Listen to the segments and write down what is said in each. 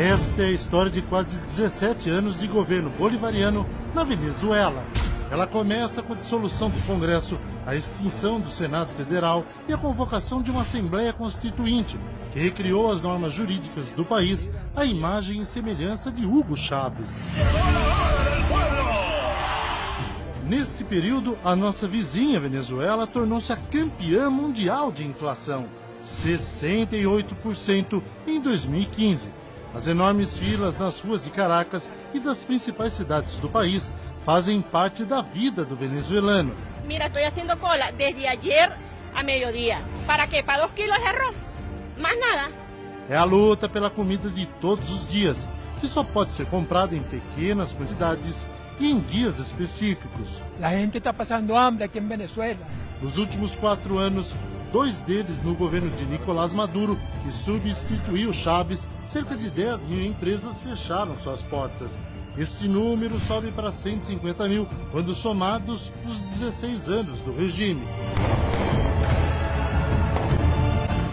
Esta é a história de quase 17 anos de governo bolivariano na Venezuela. Ela começa com a dissolução do Congresso, a extinção do Senado Federal e a convocação de uma Assembleia Constituinte, que recriou as normas jurídicas do país à imagem e semelhança de Hugo Chávez. Neste período, a nossa vizinha Venezuela tornou-se a campeã mundial de inflação, 68% em 2015. As enormes filas nas ruas de Caracas e das principais cidades do país fazem parte da vida do venezuelano. Mira, estou fazendo cola desde ayer a meio-dia. ¿Para quê? Para 2 quilos de arroz. Mais nada. É a luta pela comida de todos os dias, que só pode ser comprada em pequenas quantidades e em dias específicos. A gente está passando hambre aqui em Venezuela. Nos últimos 4 anos, 2 deles no governo de Nicolás Maduro, que substituiu Chávez, cerca de 10 mil empresas fecharam suas portas. Este número sobe para 150 mil, quando somados os 16 anos do regime.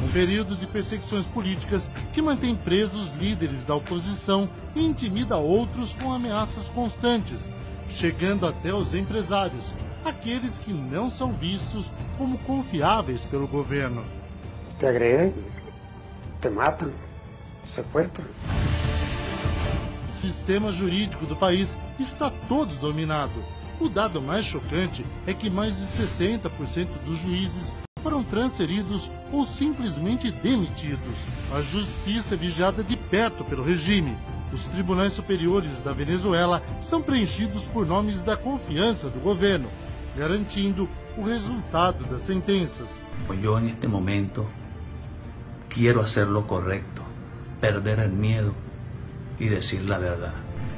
Um período de perseguições políticas que mantém presos líderes da oposição e intimida outros com ameaças constantes, chegando até os empresários, aqueles que não são vistos como confiáveis pelo governo. Te agredem, te matam, te sequestram. O sistema jurídico do país está todo dominado. O dado mais chocante é que mais de 60% dos juízes foram transferidos ou simplesmente demitidos. A justiça é vigiada de perto pelo regime. Os tribunais superiores da Venezuela são preenchidos por nomes da confiança do governo, garantindo o resultado das sentenças. Eu, neste momento, quero fazer o correto, perder o medo e dizer a verdade.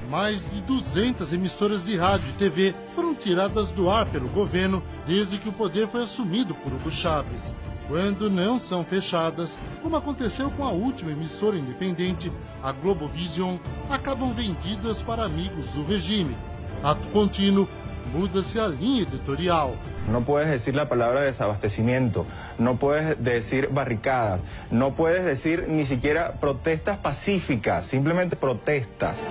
Mais de 200 emissoras de rádio e TV foram tiradas do ar pelo governo desde que o poder foi assumido por Hugo Chávez. Quando não são fechadas, como aconteceu com a última emissora independente, a Globovision, acabam vendidas para amigos do regime. Ato contínuo, muda-se a linha editorial. No puedes decir la palabra desabastecimiento, no puedes decir barricadas, no puedes decir ni siquiera protestas pacíficas, simplemente protestas.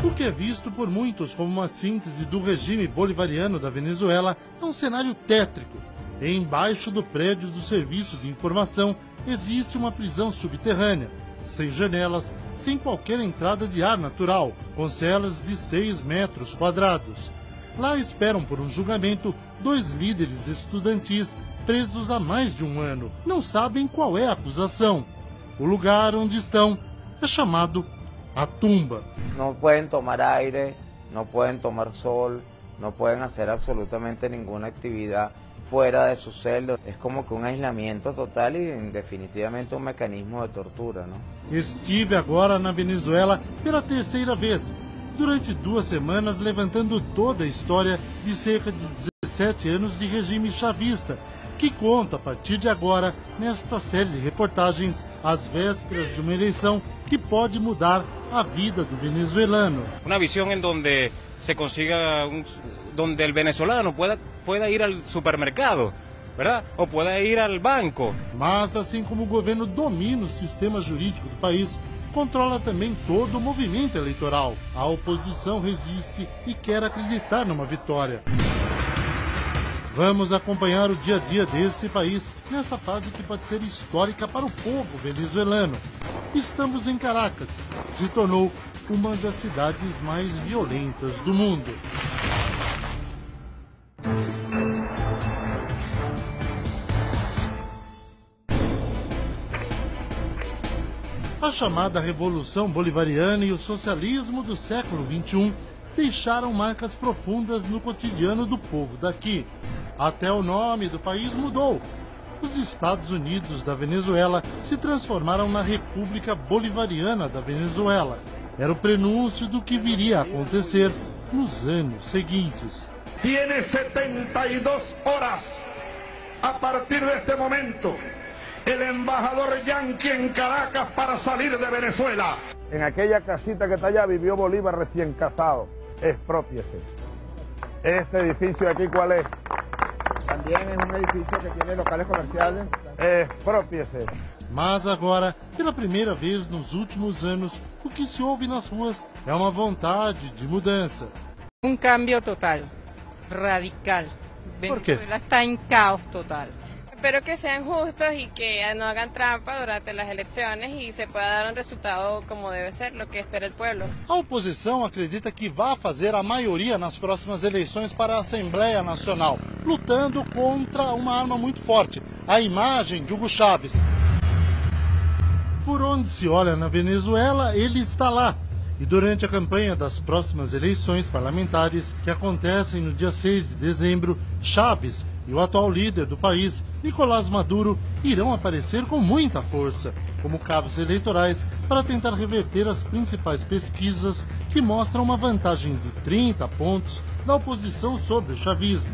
O que é visto por muitos como uma síntese do regime bolivariano da Venezuela é um cenário tétrico. Embaixo do prédio do Serviço de Informação existe uma prisão subterrânea, sem janelas, sem qualquer entrada de ar natural, com celas de 6 metros quadrados. Lá esperam por um julgamento 2 líderes estudantis presos há mais de 1 ano. Não sabem qual é a acusação. O lugar onde estão é chamado a tumba. Não podem tomar aire, não podem tomar sol, não podem fazer absolutamente nenhuma atividade fora de su celda. É como que aislamiento total e definitivamente mecanismo de tortura, não? Estive agora na Venezuela pela 3ª vez. Durante 2 semanas, levantando toda a história de cerca de 17 anos de regime chavista, que conta a partir de agora, nesta série de reportagens, às vésperas de uma eleição que pode mudar a vida do venezuelano. Uma visão em donde se consiga, donde el venezolano pueda ir al supermercado, ¿verdad? Ou pueda ir al banco. Mas, assim como o governo domina o sistema jurídico do país, controla também todo o movimento eleitoral. A oposição resiste e quer acreditar numa vitória. Vamos acompanhar o dia a dia desse país nesta fase que pode ser histórica para o povo venezuelano. Estamos em Caracas, que se tornou uma das cidades mais violentas do mundo. A chamada Revolução Bolivariana e o socialismo do século XXI deixaram marcas profundas no cotidiano do povo daqui. Até o nome do país mudou. Os Estados Unidos da Venezuela se transformaram na República Bolivariana da Venezuela. Era o prenúncio do que viria a acontecer nos anos seguintes. Tiene 72 horas a partir deste momento el embajador yanqui en Caracas para salir de Venezuela. En aquella casita que está allá vivió Bolívar recién casado. Exprópiese. Este edificio de aquí, ¿cuál es? También es un edificio que tiene locales comerciales. Expropiese. Mas agora, pela primeira vez nos últimos anos, o que se ouve nas ruas é uma vontade de mudança. Um cambio total, radical. ¿Por qué? Venezuela está en caos total. Espero que sean justos y que no hagan trampa durante las elecciones y se pueda dar un resultado como debe ser, lo que espera el pueblo. A oposição acredita que vai fazer a maioria nas próximas eleições para a Assembleia Nacional, lutando contra uma arma muito forte, a imagem de Hugo Chávez. Por onde se olha na Venezuela, ele está lá. E durante a campanha das próximas eleições parlamentares, que acontecem no dia 6 de dezembro, Chávez e o atual líder do país, Nicolás Maduro, irão aparecer com muita força, como cabos eleitorais, para tentar reverter as principais pesquisas que mostram uma vantagem de 30 pontos da oposição sobre o chavismo.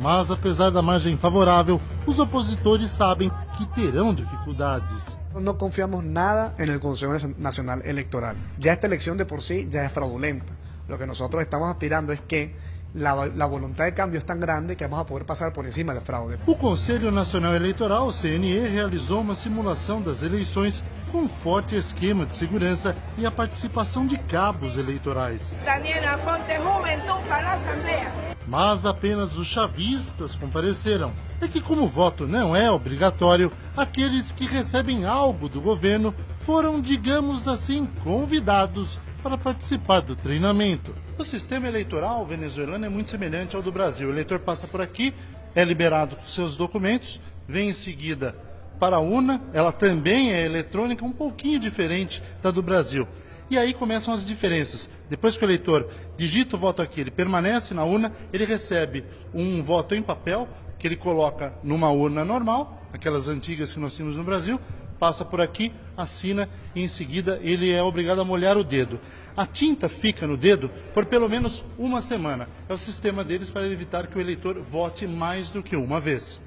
Mas, apesar da margem favorável, os opositores sabem que terão dificuldades. No confiamos nada en el Consejo Nacional Electoral. Ya esta elección de por sí ya es fraudulenta. Lo que nosotros estamos aspirando es que la voluntad de cambio es tan grande que vamos a poder pasar por encima del fraude. O Conselho Nacional Eleitoral, CNE, realizou uma simulação das eleições com um forte esquema de segurança e a participação de cabos eleitorais. Daniela Ponte Juventud para a Assembleia. Mas apenas os chavistas compareceram. É que, como o voto não é obrigatório, aqueles que recebem algo do governo foram, digamos assim, convidados para participar do treinamento. O sistema eleitoral venezuelano é muito semelhante ao do Brasil. O eleitor passa por aqui, é liberado com seus documentos, vem em seguida para a urna, ela também é eletrônica, um pouquinho diferente da do Brasil. E aí começam as diferenças. Depois que o eleitor digita o voto aqui, ele permanece na urna, ele recebe um voto em papel, que ele coloca numa urna normal, aquelas antigas que nós tínhamos no Brasil, passa por aqui, assina e em seguida ele é obrigado a molhar o dedo. A tinta fica no dedo por pelo menos uma semana. É o sistema deles para evitar que o eleitor vote mais do que uma vez.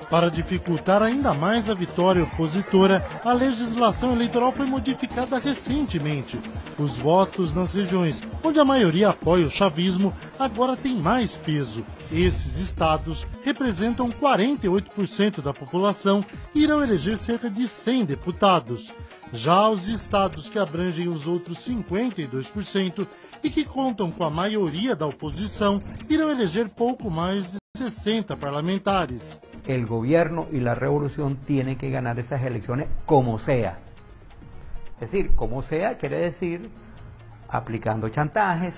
Para dificultar ainda mais a vitória opositora, a legislação eleitoral foi modificada recentemente. Os votos nas regiões onde a maioria apoia o chavismo agora têm mais peso. Esses estados representam 48% da população e irão eleger cerca de 100 deputados. Já os estados que abrangem os outros 52% e que contam com a maioria da oposição irão eleger pouco mais de 60 parlamentares. El gobierno y la revolución tienen que ganar esas elecciones como sea. Es decir, como sea quiere decir aplicando chantajes,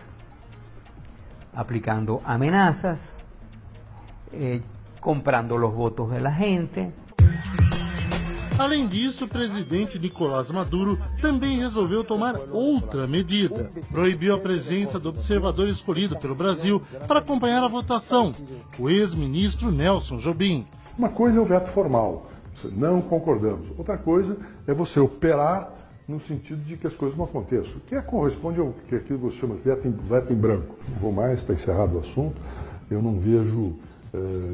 aplicando amenazas, comprando los votos de la gente. Além disso, o presidente Nicolás Maduro também resolveu tomar outra medida. Proibiu a presença do observador escolhido pelo Brasil para acompanhar a votação, o ex-ministro Nelson Jobim. Uma coisa é o veto formal, não concordamos. Outra coisa é você operar no sentido de que as coisas não aconteçam, que corresponde ao que aqui você chama de veto em branco. Não vou mais, está encerrado o assunto. Eu não vejo,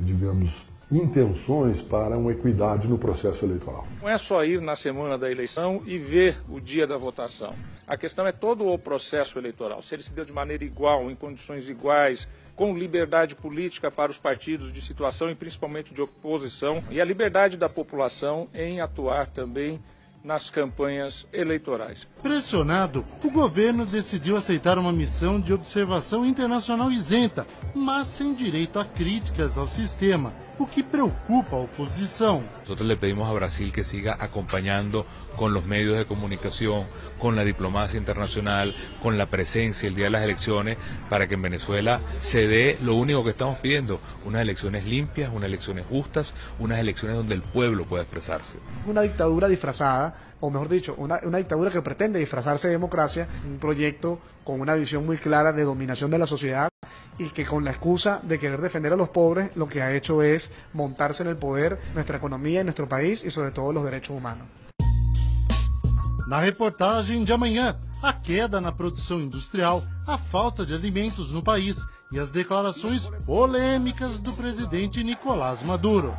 digamos, intenções para uma equidade no processo eleitoral. Não é só ir na semana da eleição e ver o dia da votação. A questão é todo o processo eleitoral, se ele se deu de maneira igual, em condições iguais, com liberdade política para os partidos de situação e principalmente de oposição, e a liberdade da população em atuar também nas campanhas eleitorais. Pressionado, o governo decidiu aceitar uma missão de observação internacional isenta, mas sem direito a críticas ao sistema, o que preocupa a oposição. Nosotros le pedimos a Brasil que siga acompañando con los medios de comunicación, con la diplomacia internacional, con la presencia el día de las elecciones, para que en Venezuela se dé lo único que estamos pidiendo, unas elecciones limpias, unas elecciones justas, unas elecciones donde el pueblo pueda expresarse. Una dictadura disfrazada, o mejor dicho, una dictadura que pretende disfrazarse de democracia, un proyecto con una visión muy clara de dominación de la sociedad y que con la excusa de querer defender a los pobres lo que ha hecho es montarse en el poder nuestra economía y nuestro país y sobre todo los derechos humanos. Na reportagem de amanhã, a queda na produção industrial, a falta de alimentos no país e as declarações polêmicas do presidente Nicolás Maduro.